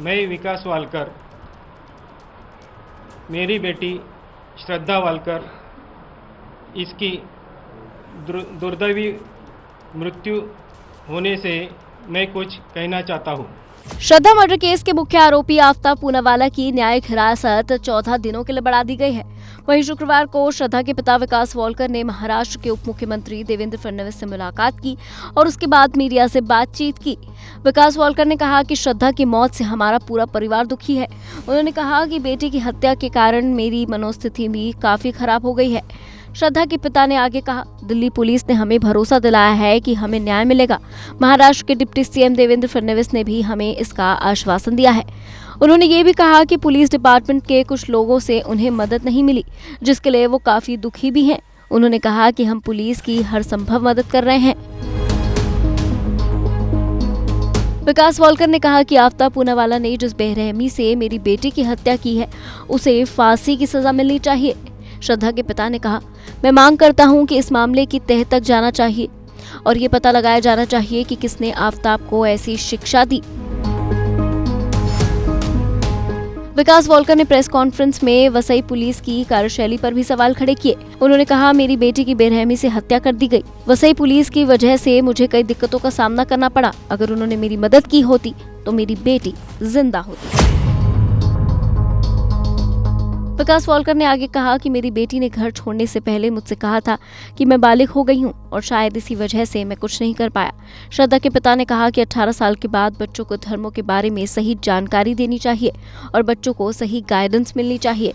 मैं विकास वालकर, मेरी बेटी श्रद्धा वालकर, इसकी दुर्दैवी मृत्यु होने से मैं कुछ कहना चाहता हूँ। श्रद्धा मर्डर केस के मुख्य आरोपी आफ्ताब पूनावाला की न्यायिक हिरासत 14 दिनों के लिए बढ़ा दी गई है। वहीं शुक्रवार को श्रद्धा के पिता विकास वालकर ने महाराष्ट्र के उप मुख्यमंत्री देवेंद्र फडणवीस से मुलाकात की और उसके बाद मीडिया से बातचीत की। विकास वालकर ने कहा कि श्रद्धा की मौत से हमारा पूरा परिवार दुखी है। उन्होंने कहा कि बेटी की हत्या के कारण मेरी मनोस्थिति भी काफी खराब हो गई है। श्रद्धा के पिता ने आगे कहा, दिल्ली पुलिस ने हमें भरोसा दिलाया है कि हमें न्याय मिलेगा। महाराष्ट्र के डिप्टी सीएम देवेंद्र फडणवीस ने भी हमें इसका आश्वासन दिया है। उन्होंने ये भी कहा कि पुलिस डिपार्टमेंट के कुछ लोगों से उन्हें मदद नहीं मिली, जिसके लिए वो काफी दुखी भी हैं। उन्होंने कहा कि हम पुलिस की हर संभव मदद कर रहे हैं। विकास वालकर ने कहा कि आफ्ताब पूनावाला ने जिस बेरहमी से मेरी बेटी की हत्या की है, उसे फांसी की सजा मिलनी चाहिए। श्रद्धा के पिता ने कहा, मैं मांग करता हूं कि इस मामले की तह तक जाना चाहिए और ये पता लगाया जाना चाहिए कि किसने आफ्ताब को ऐसी शिक्षा दी। विकास वालकर ने प्रेस कॉन्फ्रेंस में वसई पुलिस की कार्यशैली पर भी सवाल खड़े किए। उन्होंने कहा, मेरी बेटी की बेरहमी से हत्या कर दी गई। वसई पुलिस की वजह से मुझे कई दिक्कतों का सामना करना पड़ा। अगर उन्होंने मेरी मदद की होती तो मेरी बेटी जिंदा होती। विकास वालकर ने आगे कहा कि मेरी बेटी ने घर छोड़ने से पहले मुझसे कहा था कि मैं बालिग हो गई हूं और शायद इसी वजह से मैं कुछ नहीं कर पाया। श्रद्धा के पिता ने कहा कि 18 साल के बाद बच्चों को धर्मों के बारे में सही जानकारी देनी चाहिए और बच्चों को सही गाइडेंस मिलनी चाहिए।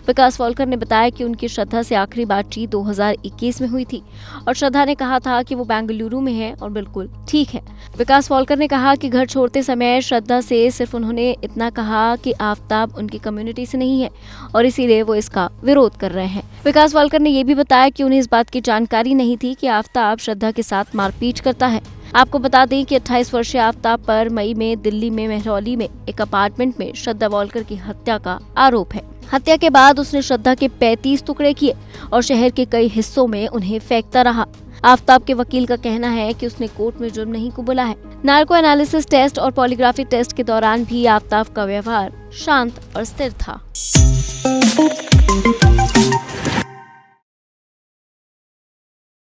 विकास वालकर ने बताया कि उनकी श्रद्धा से आखिरी बातचीत 2021 में हुई थी और श्रद्धा ने कहा था कि वो बेंगलुरु में है और बिल्कुल ठीक है। विकास वालकर ने कहा कि घर छोड़ते समय श्रद्धा से सिर्फ उन्होंने इतना कहा कि आफ्ताब उनकी कम्युनिटी से नहीं है और इसीलिए वो इसका विरोध कर रहे हैं। विकास वालकर ने ये भी बताया कि उन्हें इस बात की जानकारी नहीं थी कि आफ्ताब श्रद्धा के साथ मारपीट करता है। आपको बता दें कि 28 वर्षीय आफ्ताब पर मई में दिल्ली में मेहरौली में एक अपार्टमेंट में श्रद्धा वालकर की हत्या का आरोप है। हत्या के बाद उसने श्रद्धा के 35 टुकड़े किए और शहर के कई हिस्सों में उन्हें फेंकता रहा। आफ्ताब के वकील का कहना है कि उसने कोर्ट में जुर्म नहीं कबूला है। नार्को एनालिसिस टेस्ट और पॉलीग्राफी टेस्ट के दौरान भी आफ्ताब का व्यवहार शांत और स्थिर था।